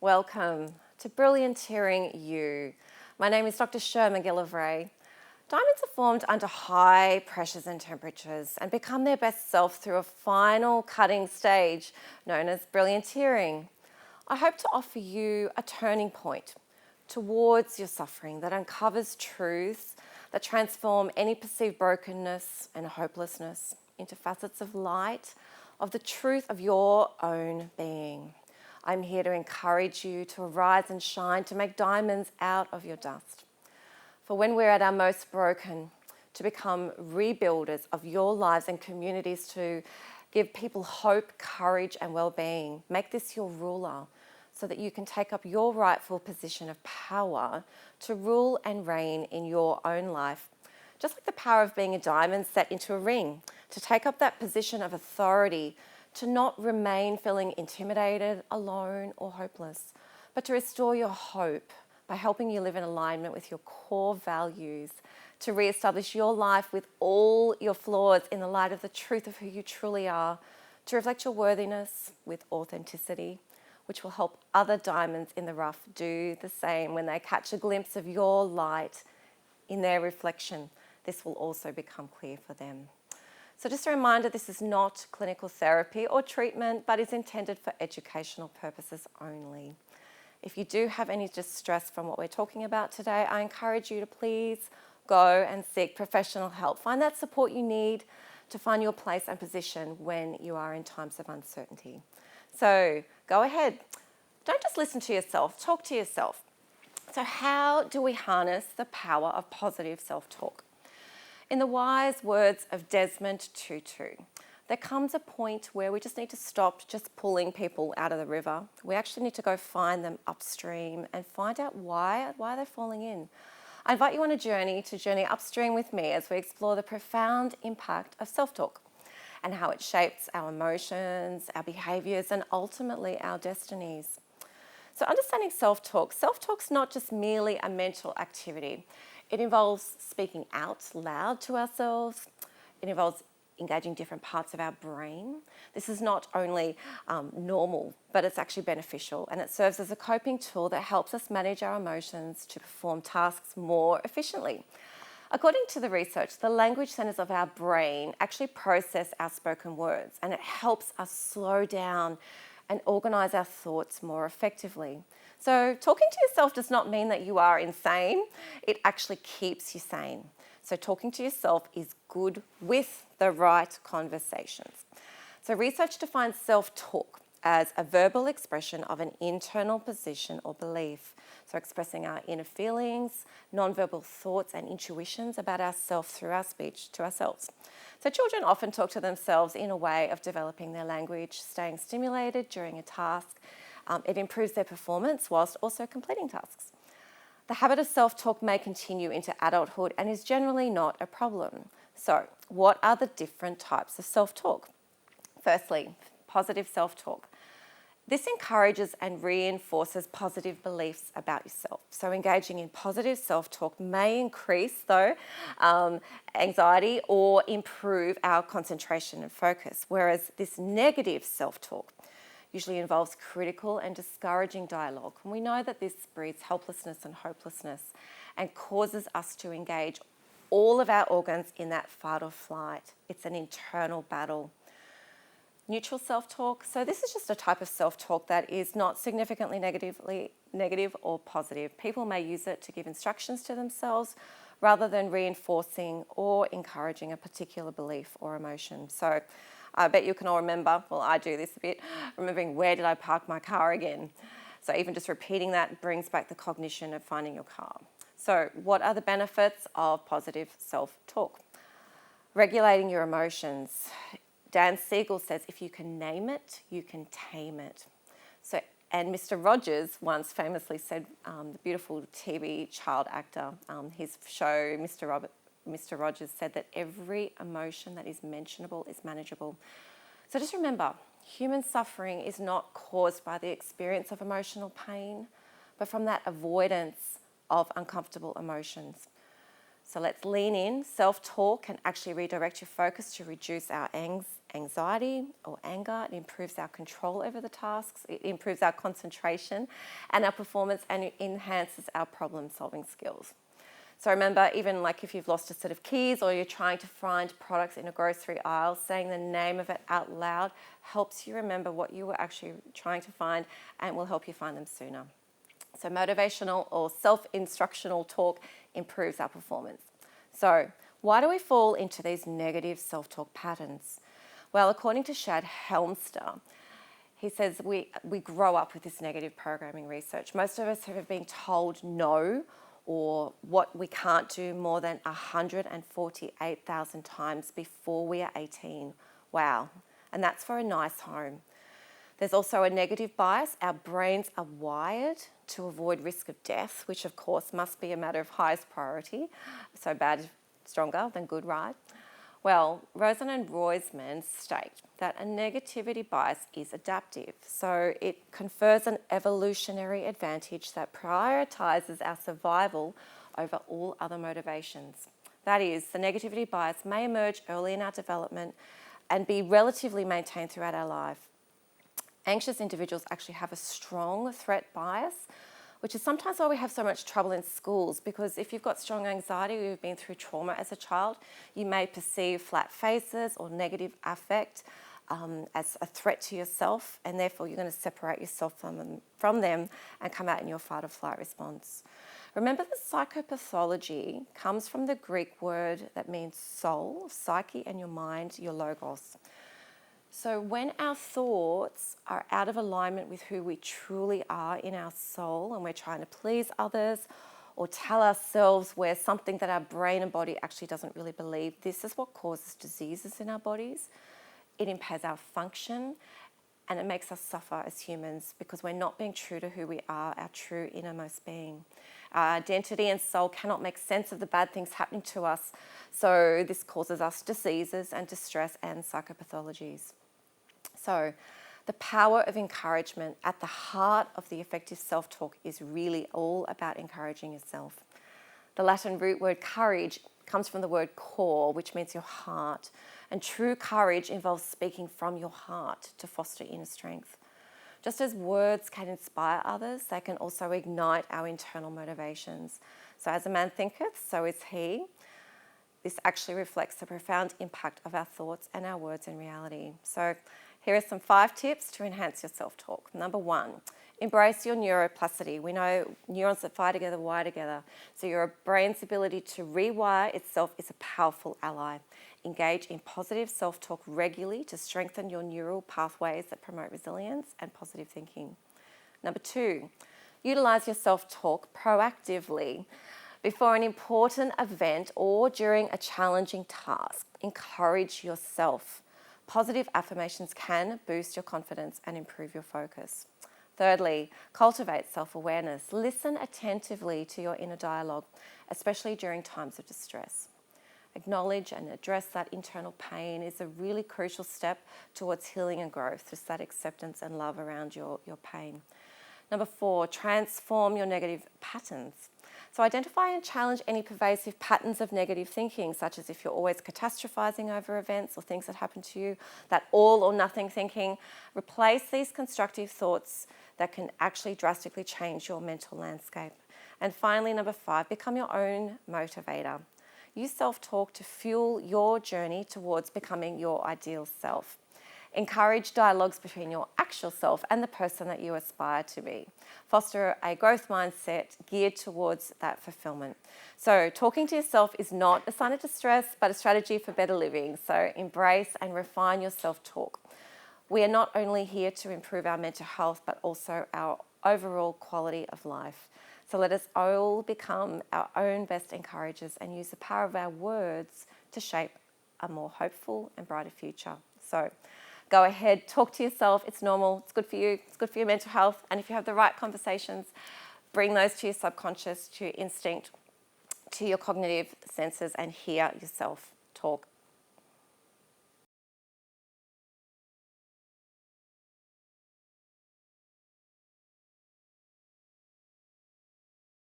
Welcome to Brillianteering You. My name is Dr. Cher. Diamonds are formed under high pressures and temperatures and become their best self through a final cutting stage known as brillianteering. I hope to offer you a turning point towards your suffering that uncovers truths that transform any perceived brokenness and hopelessness into facets of light of the truth of your own being. I'm here to encourage you to arise and shine, to make diamonds out of your dust. For when we're at our most broken, to become rebuilders of your lives and communities, to give people hope, courage, and well-being. Make this your ruler so that you can take up your rightful position of power to rule and reign in your own life. Just like the power of being a diamond set into a ring, to take up that position of authority, to not remain feeling intimidated, alone, or hopeless, but to restore your hope by helping you live in alignment with your core values, to re-establish your life with all your flaws in the light of the truth of who you truly are, to reflect your worthiness with authenticity, which will help other diamonds in the rough do the same when they catch a glimpse of your light in their reflection. This will also become clear for them. So just a reminder, this is not clinical therapy or treatment, but is intended for educational purposes only. If you do have any distress from what we're talking about today, I encourage you to please go and seek professional help. Find that support you need to find your place and position when you are in times of uncertainty. So go ahead. Don't just listen to yourself, talk to yourself. So how do we harness the power of positive self-talk? In the wise words of Desmond Tutu, there comes a point where we just need to stop just pulling people out of the river. We actually need to go find them upstream and find out why they're falling in. I invite you on a journey upstream with me as we explore the profound impact of self-talk and how it shapes our emotions, our behaviours, and ultimately our destinies. So understanding self-talk's not just merely a mental activity. It involves speaking out loud to ourselves. It involves engaging different parts of our brain. This is not only normal, but it's actually beneficial, and it serves as a coping tool that helps us manage our emotions to perform tasks more efficiently. According to the research, the language centers of our brain actually process our spoken words, and it helps us slow down and organize our thoughts more effectively. So talking to yourself does not mean that you are insane. It actually keeps you sane. So talking to yourself is good with the right conversations. So research defines self-talk as a verbal expression of an internal position or belief. So expressing our inner feelings, non-verbal thoughts and intuitions about ourselves through our speech to ourselves. So children often talk to themselves in a way of developing their language, staying stimulated during a task. It improves their performance whilst also completing tasks. The habit of self-talk may continue into adulthood and is generally not a problem. So, what are the different types of self-talk? Firstly, positive self-talk. This encourages and reinforces positive beliefs about yourself. So engaging in positive self-talk may increase, though, anxiety or improve our concentration and focus, whereas this negative self-talk usually involves critical and discouraging dialogue. And we know that this breeds helplessness and hopelessness and causes us to engage all of our organs in that fight or flight. It's an internal battle. Neutral self-talk. So this is just a type of self-talk that is not significantly negative or positive. People may use it to give instructions to themselves rather than reinforcing or encouraging a particular belief or emotion. So I bet you can all remember, well, I do this a bit, remembering where did I park my car again. So even just repeating that brings back the cognition of finding your car. So what are the benefits of positive self-talk? Regulating your emotions. Dan Siegel says, if you can name it, you can tame it. So, and Mr. Rogers once famously said, the beautiful TV child actor, his show, Mr. Rogers said that every emotion that is mentionable is manageable. So just remember, human suffering is not caused by the experience of emotional pain, but from that avoidance of uncomfortable emotions. So let's lean in. Self-talk can actually redirect your focus to reduce our anxiety or anger. It improves our control over the tasks. It improves our concentration and our performance, and it enhances our problem-solving skills. So remember, even like if you've lost a set of keys or you're trying to find products in a grocery aisle, saying the name of it out loud helps you remember what you were actually trying to find and will help you find them sooner. So motivational or self-instructional talk improves our performance. So why do we fall into these negative self-talk patterns? Well, according to Shad Helmster, he says we grow up with this negative programming research. Most of us have been told no or what we can't do more than 148,000 times before we are 18. Wow. And that's for a nice home. There's also a negative bias. Our brains are wired to avoid risk of death, which of course must be a matter of highest priority. So bad, stronger than good, right? Well, Rosen and Roisman state that a negativity bias is adaptive. So it confers an evolutionary advantage that prioritizes our survival over all other motivations. That is, the negativity bias may emerge early in our development and be relatively maintained throughout our life. Anxious individuals actually have a strong threat bias, which is sometimes why we have so much trouble in schools, because if you've got strong anxiety or you've been through trauma as a child, you may perceive flat faces or negative affect as a threat to yourself, and therefore you're going to separate yourself from them and come out in your fight or flight response. Remember that psychopathology comes from the Greek word that means soul, psyche, and your mind, your logos. So when our thoughts are out of alignment with who we truly are in our soul, and we're trying to please others or tell ourselves we're something that our brain and body actually doesn't really believe, this is what causes diseases in our bodies. It impairs our function, and it makes us suffer as humans because we're not being true to who we are, our true innermost being. Our identity and soul cannot make sense of the bad things happening to us, so this causes us diseases and distress and psychopathologies. So the power of encouragement at the heart of the effective self-talk is really all about encouraging yourself. The Latin root word courage comes from the word cor, which means your heart. And true courage involves speaking from your heart to foster inner strength. Just as words can inspire others, they can also ignite our internal motivations. So as a man thinketh, so is he. This actually reflects the profound impact of our thoughts and our words in reality. So here are some 5 tips to enhance your self-talk. Number 1, embrace your neuroplasticity. We know neurons that fire together wire together. So your brain's ability to rewire itself is a powerful ally. Engage in positive self-talk regularly to strengthen your neural pathways that promote resilience and positive thinking. Number 2, utilize your self-talk proactively. Before an important event or during a challenging task, encourage yourself. Positive affirmations can boost your confidence and improve your focus. Thirdly, cultivate self-awareness. Listen attentively to your inner dialogue, especially during times of distress. Acknowledge and address that internal pain is a really crucial step towards healing and growth, just that acceptance and love around your pain. Number 4, transform your negative patterns. So identify and challenge any pervasive patterns of negative thinking, such as if you're always catastrophizing over events or things that happen to you, that all or nothing thinking. Replace these constructive thoughts that can actually drastically change your mental landscape. And finally, number 5, become your own motivator. Use self-talk to fuel your journey towards becoming your ideal self. Encourage dialogues between your actual self and the person that you aspire to be. Foster a growth mindset geared towards that fulfillment. So talking to yourself is not a sign of distress, but a strategy for better living. So embrace and refine your self-talk. We are not only here to improve our mental health, but also our overall quality of life. So let us all become our own best encouragers and use the power of our words to shape a more hopeful and brighter future. So go ahead, talk to yourself. It's normal. It's good for you. It's good for your mental health. And if you have the right conversations, bring those to your subconscious, to your instinct, to your cognitive senses, and hear yourself talk